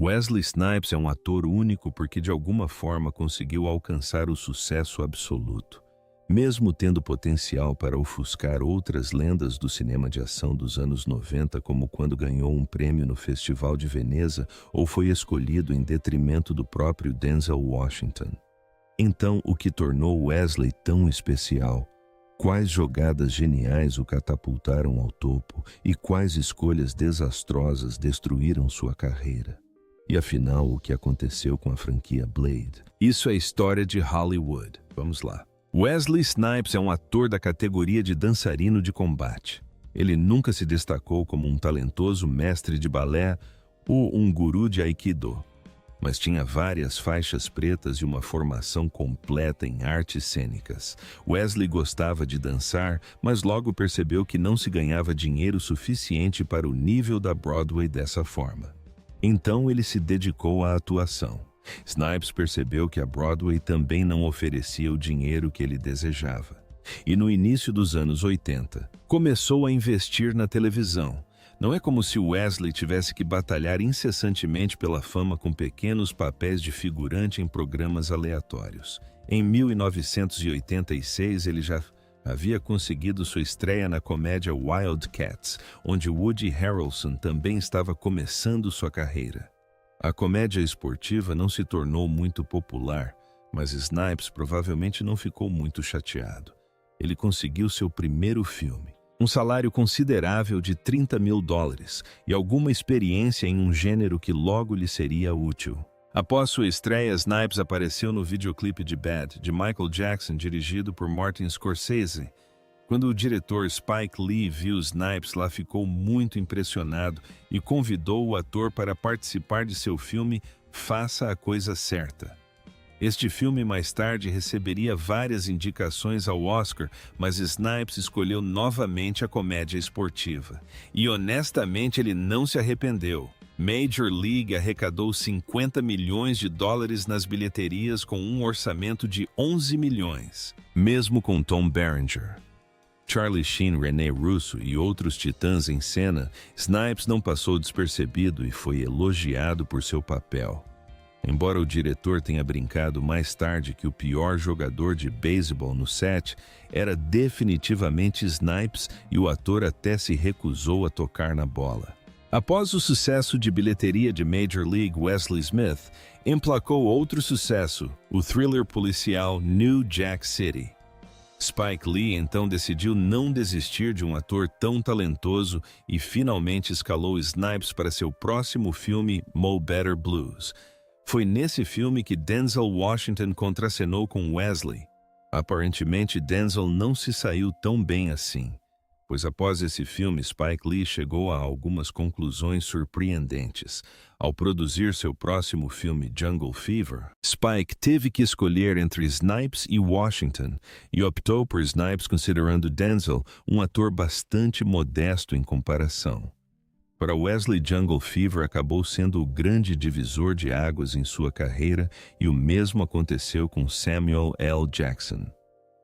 Wesley Snipes é um ator único porque de alguma forma conseguiu alcançar o sucesso absoluto, mesmo tendo potencial para ofuscar outras lendas do cinema de ação dos anos 90, como quando ganhou um prêmio no Festival de Veneza ou foi escolhido em detrimento do próprio Denzel Washington. Então, o que tornou Wesley tão especial? Quais jogadas geniais o catapultaram ao topo e quais escolhas desastrosas destruíram sua carreira? E afinal, o que aconteceu com a franquia Blade? Isso é história de Hollywood. Vamos lá. Wesley Snipes é um ator da categoria de dançarino de combate. Ele nunca se destacou como um talentoso mestre de balé ou um guru de Aikido, mas tinha várias faixas pretas e uma formação completa em artes cênicas. Wesley gostava de dançar, mas logo percebeu que não se ganhava dinheiro suficiente para o nível da Broadway dessa forma. Então ele se dedicou à atuação. Snipes percebeu que a Broadway também não oferecia o dinheiro que ele desejava. E no início dos anos 80, começou a investir na televisão. Não é como se Wesley tivesse que batalhar incessantemente pela fama com pequenos papéis de figurante em programas aleatórios. Em 1986, ele já havia conseguido sua estreia na comédia Wildcats, onde Woody Harrelson também estava começando sua carreira. A comédia esportiva não se tornou muito popular, mas Snipes provavelmente não ficou muito chateado. Ele conseguiu seu primeiro filme, um salário considerável de $30 mil e alguma experiência em um gênero que logo lhe seria útil. Após sua estreia, Snipes apareceu no videoclipe de Bad, de Michael Jackson, dirigido por Martin Scorsese. Quando o diretor Spike Lee viu Snipes lá, ficou muito impressionado e convidou o ator para participar de seu filme Faça a Coisa Certa. Este filme mais tarde receberia várias indicações ao Oscar, mas Snipes escolheu novamente a comédia esportiva. E honestamente ele não se arrependeu. Major League arrecadou $50 milhões nas bilheterias com um orçamento de 11 milhões. Mesmo com Tom Berenger, Charlie Sheen, René Russo e outros titãs em cena, Snipes não passou despercebido e foi elogiado por seu papel. Embora o diretor tenha brincado mais tarde que o pior jogador de beisebol no set era definitivamente Snipes e o ator até se recusou a tocar na bola. Após o sucesso de bilheteria de Major League, Wesley Smith emplacou outro sucesso, o thriller policial New Jack City. Spike Lee então decidiu não desistir de um ator tão talentoso e finalmente escalou Snipes para seu próximo filme, Mo Better Blues. Foi nesse filme que Denzel Washington contracenou com Wesley. Aparentemente, Denzel não se saiu tão bem assim, pois após esse filme, Spike Lee chegou a algumas conclusões surpreendentes. Ao produzir seu próximo filme, Jungle Fever, Spike teve que escolher entre Snipes e Washington, e optou por Snipes considerando Denzel um ator bastante modesto em comparação. Para Wesley, Jungle Fever acabou sendo o grande divisor de águas em sua carreira, e o mesmo aconteceu com Samuel L. Jackson.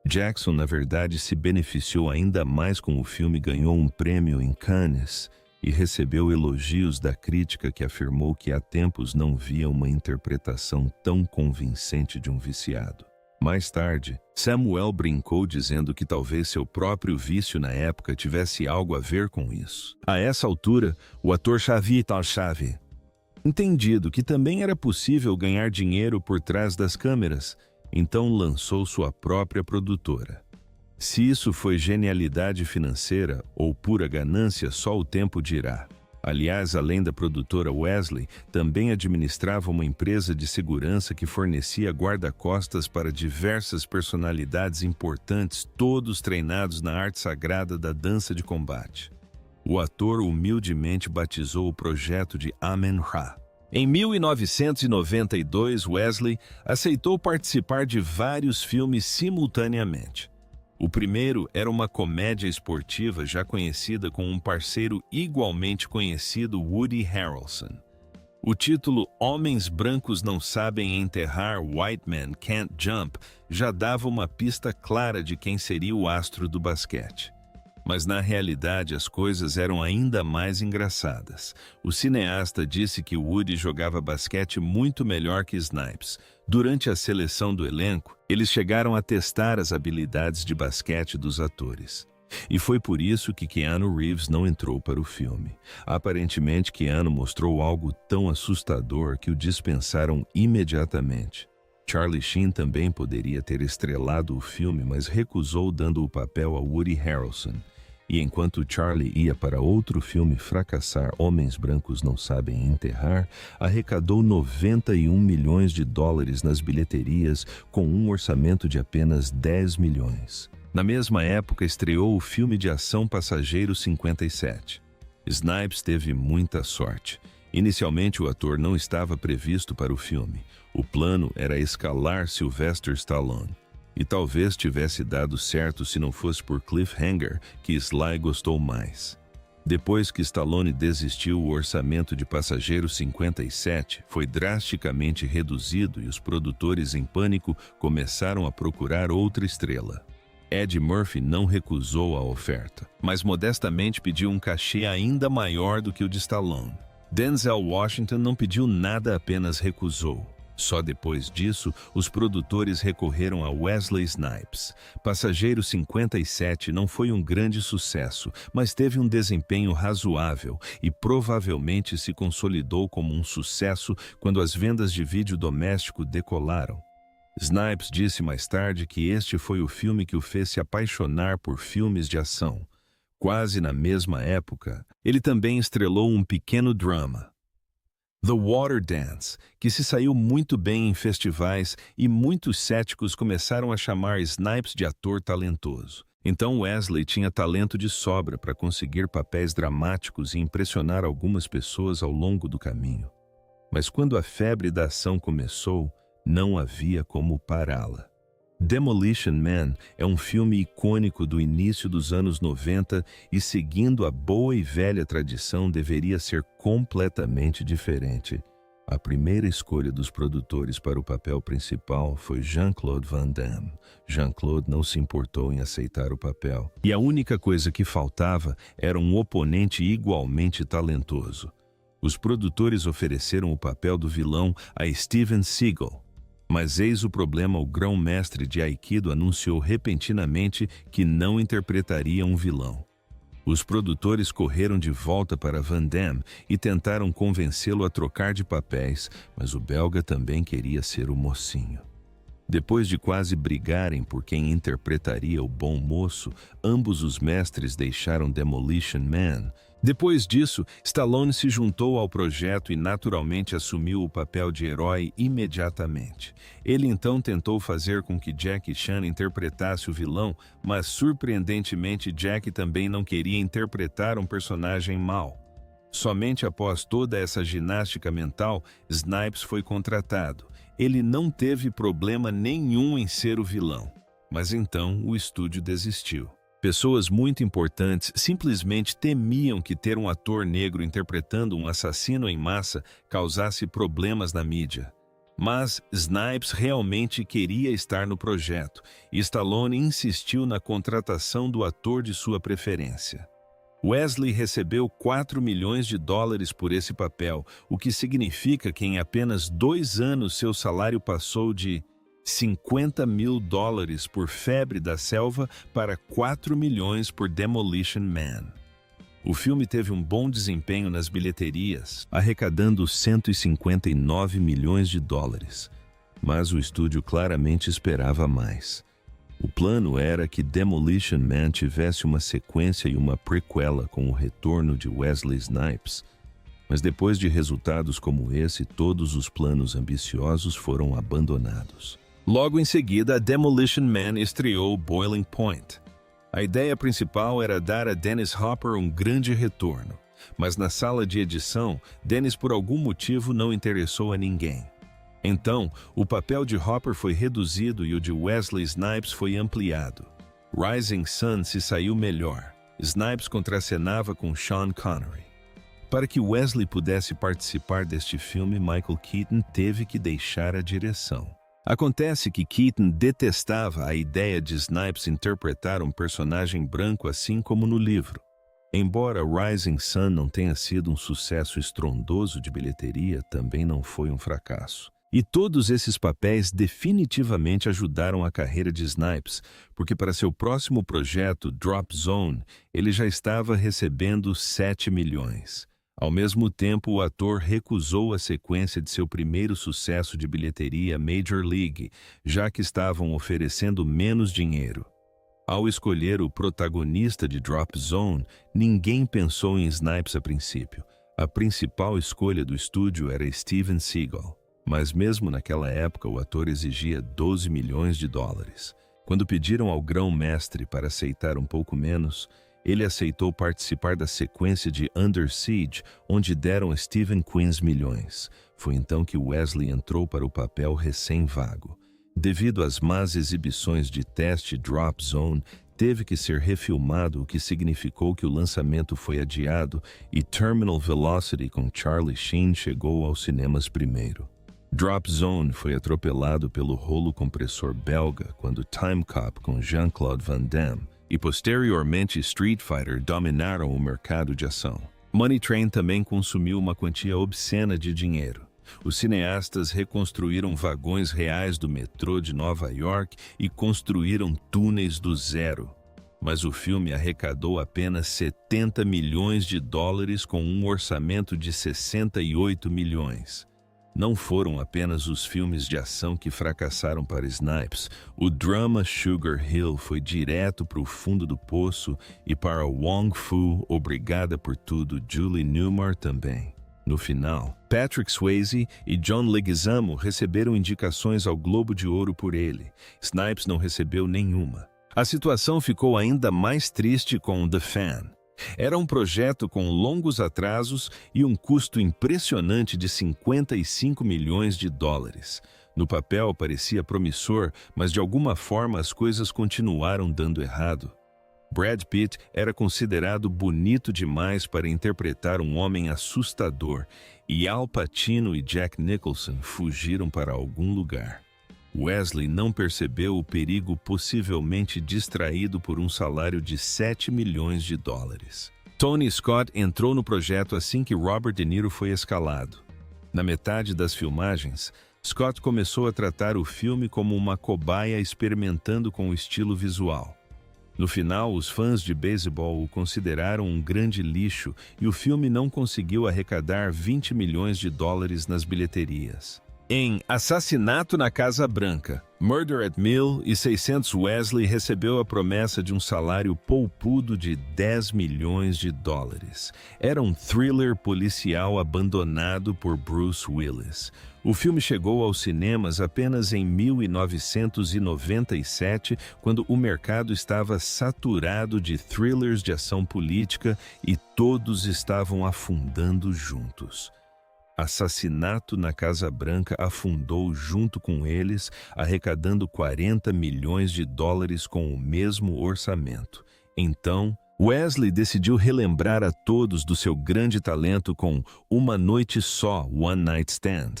Jackson, na verdade, se beneficiou ainda mais com o filme, ganhou um prêmio em Cannes e recebeu elogios da crítica que afirmou que há tempos não via uma interpretação tão convincente de um viciado. Mais tarde, Samuel brincou dizendo que talvez seu próprio vício na época tivesse algo a ver com isso. A essa altura, o ator Xavier Talchave, entendido que também era possível ganhar dinheiro por trás das câmeras, então lançou sua própria produtora. Se isso foi genialidade financeira ou pura ganância, só o tempo dirá. Aliás, além da produtora, Wesley também administrava uma empresa de segurança que fornecia guarda-costas para diversas personalidades importantes, todos treinados na arte sagrada da dança de combate. O ator humildemente batizou o projeto de Amen-Ra. Em 1992, Wesley aceitou participar de vários filmes simultaneamente. O primeiro era uma comédia esportiva já conhecida com um parceiro igualmente conhecido, Woody Harrelson. O título Homens Brancos Não Sabem Enterrar, White Men Can't Jump já dava uma pista clara de quem seria o astro do basquete. Mas na realidade as coisas eram ainda mais engraçadas. O cineasta disse que Woody jogava basquete muito melhor que Snipes. Durante a seleção do elenco, eles chegaram a testar as habilidades de basquete dos atores. E foi por isso que Keanu Reeves não entrou para o filme. Aparentemente, Keanu mostrou algo tão assustador que o dispensaram imediatamente. Charlie Sheen também poderia ter estrelado o filme, mas recusou dando o papel a Woody Harrelson. E enquanto Charlie ia para outro filme fracassar, Homens Brancos Não Sabem Enterrar, arrecadou 91 milhões de dólares nas bilheterias com um orçamento de apenas 10 milhões. Na mesma época, estreou o filme de ação Passageiro 57. Snipes teve muita sorte. Inicialmente, o ator não estava previsto para o filme. O plano era escalar Sylvester Stallone. E talvez tivesse dado certo se não fosse por cliffhanger que Sly gostou mais. Depois que Stallone desistiu, o orçamento de Passageiro 57 foi drasticamente reduzido e os produtores em pânico começaram a procurar outra estrela. Eddie Murphy não recusou a oferta, mas modestamente pediu um cachê ainda maior do que o de Stallone. Denzel Washington não pediu nada, apenas recusou. Só depois disso, os produtores recorreram a Wesley Snipes. Passageiro 57 não foi um grande sucesso, mas teve um desempenho razoável e provavelmente se consolidou como um sucesso quando as vendas de vídeo doméstico decolaram. Snipes disse mais tarde que este foi o filme que o fez se apaixonar por filmes de ação. Quase na mesma época, ele também estrelou um pequeno drama, The Water Dance, que se saiu muito bem em festivais e muitos céticos começaram a chamar Snipes de ator talentoso. Então Wesley tinha talento de sobra para conseguir papéis dramáticos e impressionar algumas pessoas ao longo do caminho. Mas quando a febre da ação começou, não havia como pará-la. Demolition Man é um filme icônico do início dos anos 90 e, seguindo a boa e velha tradição, deveria ser completamente diferente. A primeira escolha dos produtores para o papel principal foi Jean-Claude Van Damme. Jean-Claude não se importou em aceitar o papel, e a única coisa que faltava era um oponente igualmente talentoso. Os produtores ofereceram o papel do vilão a Steven Seagal. Mas eis o problema: o grão-mestre de Aikido anunciou repentinamente que não interpretaria um vilão. Os produtores correram de volta para Van Damme e tentaram convencê-lo a trocar de papéis, mas o belga também queria ser o mocinho. Depois de quase brigarem por quem interpretaria o bom moço, ambos os mestres deixaram Demolition Man. Depois disso, Stallone se juntou ao projeto e naturalmente assumiu o papel de herói imediatamente. Ele então tentou fazer com que Jackie Chan interpretasse o vilão, mas surpreendentemente Jack também não queria interpretar um personagem mau. Somente após toda essa ginástica mental, Snipes foi contratado. Ele não teve problema nenhum em ser o vilão, mas então o estúdio desistiu. Pessoas muito importantes simplesmente temiam que ter um ator negro interpretando um assassino em massa causasse problemas na mídia. Mas Snipes realmente queria estar no projeto e Stallone insistiu na contratação do ator de sua preferência. Wesley recebeu 4 milhões de dólares por esse papel, o que significa que em apenas 2 anos seu salário passou de 50 mil dólares por Febre da Selva para 4 milhões por Demolition Man. O filme teve um bom desempenho nas bilheterias, arrecadando 159 milhões de dólares. Mas o estúdio claramente esperava mais. O plano era que Demolition Man tivesse uma sequência e uma prequela com o retorno de Wesley Snipes. Mas depois de resultados como esse, todos os planos ambiciosos foram abandonados. Logo em seguida, Demolition Man estreou Boiling Point. A ideia principal era dar a Dennis Hopper um grande retorno, mas na sala de edição, Dennis por algum motivo não interessou a ninguém. Então, o papel de Hopper foi reduzido e o de Wesley Snipes foi ampliado. Rising Sun se saiu melhor. Snipes contracenava com Sean Connery. Para que Wesley pudesse participar deste filme, Michael Keaton teve que deixar a direção. Acontece que Keaton detestava a ideia de Snipes interpretar um personagem branco assim como no livro. Embora Rising Sun não tenha sido um sucesso estrondoso de bilheteria, também não foi um fracasso. E todos esses papéis definitivamente ajudaram a carreira de Snipes, porque para seu próximo projeto, Drop Zone, ele já estava recebendo 7 milhões. Ao mesmo tempo, o ator recusou a sequência de seu primeiro sucesso de bilheteria, Major League, já que estavam oferecendo menos dinheiro. Ao escolher o protagonista de Drop Zone, ninguém pensou em Snipes a princípio. A principal escolha do estúdio era Steven Seagal. Mas mesmo naquela época, o ator exigia 12 milhões de dólares. Quando pediram ao grão-mestre para aceitar um pouco menos, ele aceitou participar da sequência de Under Siege, onde deram a Steven 15 milhões. Foi então que Wesley entrou para o papel recém-vago. Devido às más exibições de teste, Drop Zone teve que ser refilmado, o que significou que o lançamento foi adiado e Terminal Velocity com Charlie Sheen chegou aos cinemas primeiro. Drop Zone foi atropelado pelo rolo compressor belga quando Time Cop com Jean-Claude Van Damme e posteriormente Street Fighter dominaram o mercado de ação. Money Train também consumiu uma quantia obscena de dinheiro. Os cineastas reconstruíram vagões reais do metrô de Nova York e construíram túneis do zero. Mas o filme arrecadou apenas 70 milhões de dólares com um orçamento de 68 milhões. Não foram apenas os filmes de ação que fracassaram para Snipes. O drama Sugar Hill foi direto para o fundo do poço e para Wong Fu, Obrigada por Tudo, Julie Newmar também. No final, Patrick Swayze e John Leguizamo receberam indicações ao Globo de Ouro por ele. Snipes não recebeu nenhuma. A situação ficou ainda mais triste com The Fan. Era um projeto com longos atrasos e um custo impressionante de 55 milhões de dólares. No papel parecia promissor, mas de alguma forma as coisas continuaram dando errado. Brad Pitt era considerado bonito demais para interpretar um homem assustador, e Al Pacino e Jack Nicholson fugiram para algum lugar. Wesley não percebeu o perigo, possivelmente distraído por um salário de 7 milhões de dólares. Tony Scott entrou no projeto assim que Robert De Niro foi escalado. Na metade das filmagens, Scott começou a tratar o filme como uma cobaia experimentando com o estilo visual. No final, os fãs de beisebol o consideraram um grande lixo e o filme não conseguiu arrecadar 20 milhões de dólares nas bilheterias. Em Assassinato na Casa Branca, Murder at Mill e 600, Wesley recebeu a promessa de um salário poupudo de 10 milhões de dólares. Era um thriller policial abandonado por Bruce Willis. O filme chegou aos cinemas apenas em 1997, quando o mercado estava saturado de thrillers de ação política e todos estavam afundando juntos. Assassinato na Casa Branca afundou junto com eles, arrecadando 40 milhões de dólares com o mesmo orçamento. Então, Wesley decidiu relembrar a todos do seu grande talento com Uma Noite Só, One Night Stand.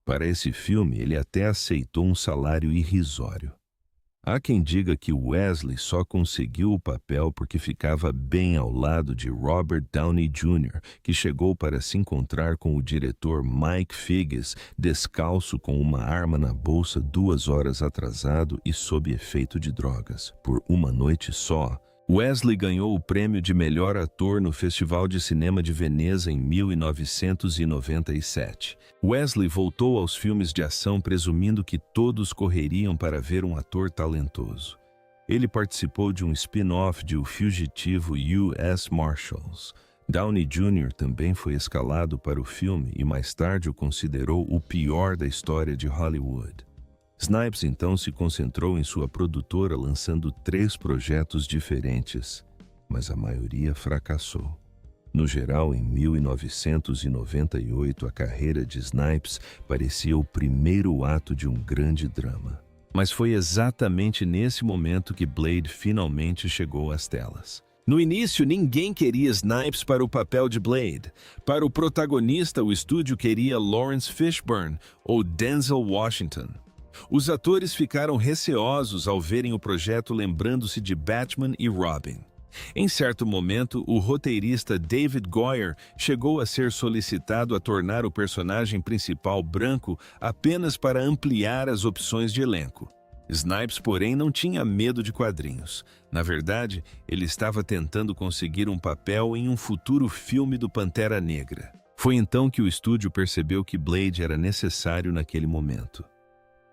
Para esse filme, ele até aceitou um salário irrisório. Há quem diga que Wesley só conseguiu o papel porque ficava bem ao lado de Robert Downey Jr., que chegou para se encontrar com o diretor Mike Figgis, descalço com uma arma na bolsa 2 horas atrasado e sob efeito de drogas. Por Uma Noite Só, Wesley ganhou o prêmio de melhor ator no Festival de Cinema de Veneza em 1997. Wesley voltou aos filmes de ação presumindo que todos correriam para ver um ator talentoso. Ele participou de um spin-off de O Fugitivo U.S. Marshals. Downey Jr. também foi escalado para o filme e mais tarde o considerou o pior da história de Hollywood. Snipes então se concentrou em sua produtora lançando 3 projetos diferentes, mas a maioria fracassou. No geral, em 1998, a carreira de Snipes parecia o primeiro ato de um grande drama. Mas foi exatamente nesse momento que Blade finalmente chegou às telas. No início, ninguém queria Snipes para o papel de Blade. Para o protagonista, o estúdio queria Lawrence Fishburne ou Denzel Washington. Os atores ficaram receosos ao verem o projeto, lembrando-se de Batman e Robin. Em certo momento, o roteirista David Goyer chegou a ser solicitado a tornar o personagem principal branco apenas para ampliar as opções de elenco. Snipes, porém, não tinha medo de quadrinhos. Na verdade, ele estava tentando conseguir um papel em um futuro filme do Pantera Negra. Foi então que o estúdio percebeu que Blade era necessário naquele momento.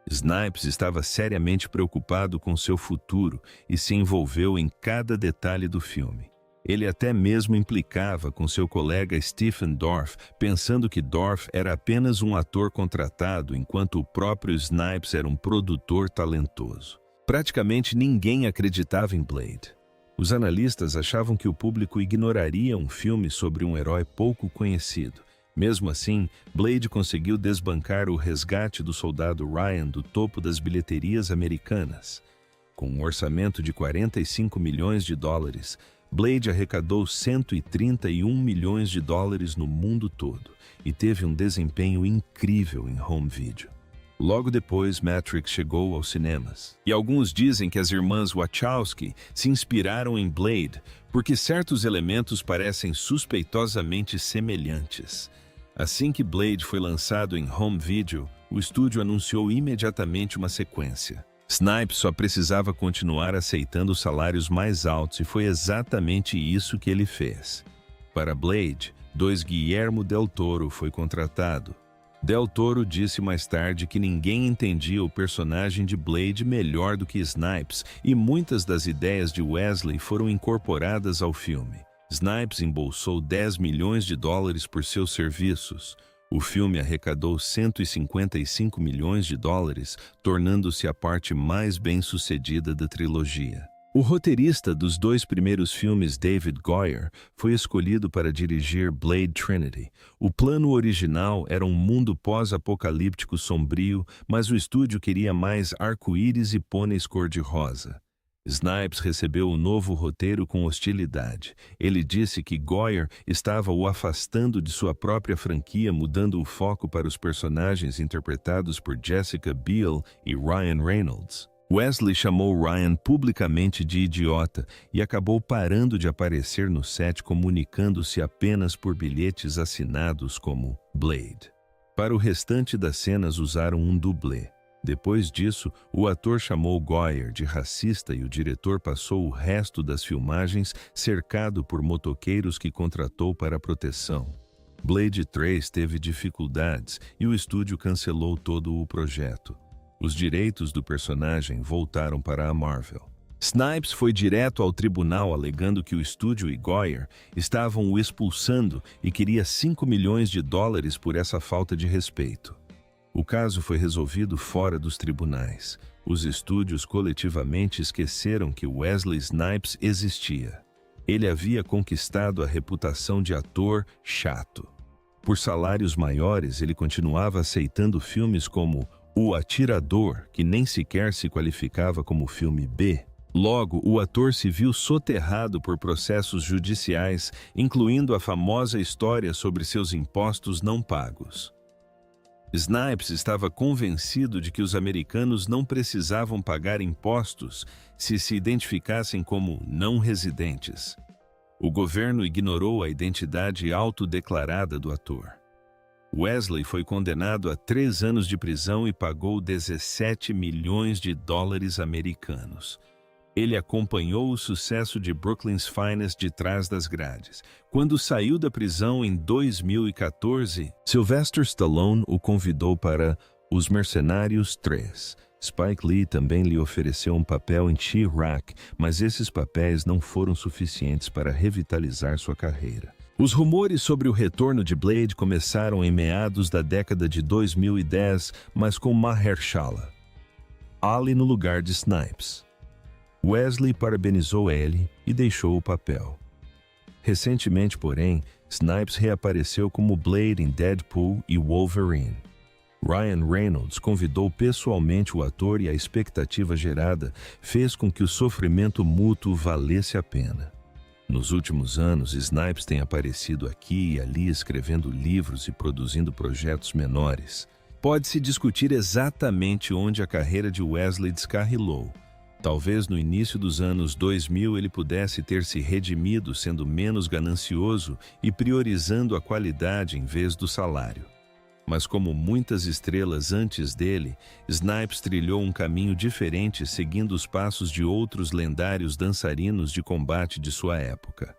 Snipes estava seriamente preocupado com seu futuro e se envolveu em cada detalhe do filme. Ele até mesmo implicava com seu colega Stephen Dorff, pensando que Dorff era apenas um ator contratado, enquanto o próprio Snipes era um produtor talentoso. Praticamente ninguém acreditava em Blade. Os analistas achavam que o público ignoraria um filme sobre um herói pouco conhecido. Mesmo assim, Blade conseguiu desbancar o resgate do soldado Ryan do topo das bilheterias americanas. Com um orçamento de 45 milhões de dólares, Blade arrecadou 131 milhões de dólares no mundo todo e teve um desempenho incrível em home video. Logo depois, Matrix chegou aos cinemas. E alguns dizem que as irmãs Wachowski se inspiraram em Blade porque certos elementos parecem suspeitosamente semelhantes. Assim que Blade foi lançado em home video, o estúdio anunciou imediatamente uma sequência. Snipes só precisava continuar aceitando salários mais altos e foi exatamente isso que ele fez. Para Blade, Guillermo del Toro foi contratado. Del Toro disse mais tarde que ninguém entendia o personagem de Blade melhor do que Snipes e muitas das ideias de Wesley foram incorporadas ao filme. Snipes embolsou 10 milhões de dólares por seus serviços. O filme arrecadou 155 milhões de dólares, tornando-se a parte mais bem-sucedida da trilogia. O roteirista dos 2 primeiros filmes, David Goyer, foi escolhido para dirigir Blade Trinity. O plano original era um mundo pós-apocalíptico sombrio, mas o estúdio queria mais arco-íris e pôneis cor-de-rosa. Snipes recebeu o novo roteiro com hostilidade. Ele disse que Goyer estava o afastando de sua própria franquia, mudando o foco para os personagens interpretados por Jessica Biel e Ryan Reynolds. Wesley chamou Ryan publicamente de idiota e acabou parando de aparecer no set, comunicando-se apenas por bilhetes assinados como Blade. Para o restante das cenas usaram um dublê. Depois disso, o ator chamou Goyer de racista e o diretor passou o resto das filmagens cercado por motoqueiros que contratou para proteção. Blade 3 teve dificuldades e o estúdio cancelou todo o projeto. Os direitos do personagem voltaram para a Marvel. Snipes foi direto ao tribunal alegando que o estúdio e Goyer estavam o expulsando e queria 5 milhões de dólares por essa falta de respeito. O caso foi resolvido fora dos tribunais. Os estúdios coletivamente esqueceram que Wesley Snipes existia. Ele havia conquistado a reputação de ator chato. Por salários maiores, ele continuava aceitando filmes como O Atirador, que nem sequer se qualificava como filme B. Logo, o ator se viu soterrado por processos judiciais, incluindo a famosa história sobre seus impostos não pagos. Snipes estava convencido de que os americanos não precisavam pagar impostos se identificassem como não residentes. O governo ignorou a identidade autodeclarada do ator. Wesley foi condenado a 3 anos de prisão e pagou 17 milhões de dólares americanos. Ele acompanhou o sucesso de Brooklyn's Finest de trás das grades. Quando saiu da prisão em 2014, Sylvester Stallone o convidou para Os Mercenários 3. Spike Lee também lhe ofereceu um papel em She-Ra, mas esses papéis não foram suficientes para revitalizar sua carreira. Os rumores sobre o retorno de Blade começaram em meados da década de 2010, mas com Mahershala Ali no lugar de Snipes. Wesley parabenizou ele e deixou o papel. Recentemente, porém, Snipes reapareceu como Blade em Deadpool e Wolverine. Ryan Reynolds convidou pessoalmente o ator e a expectativa gerada fez com que o sofrimento mútuo valesse a pena. Nos últimos anos, Snipes tem aparecido aqui e ali escrevendo livros e produzindo projetos menores. Pode-se discutir exatamente onde a carreira de Wesley descarrilou. Talvez no início dos anos 2000 ele pudesse ter se redimido sendo menos ganancioso e priorizando a qualidade em vez do salário. Mas como muitas estrelas antes dele, Snipes trilhou um caminho diferente seguindo os passos de outros lendários dançarinos de combate de sua época.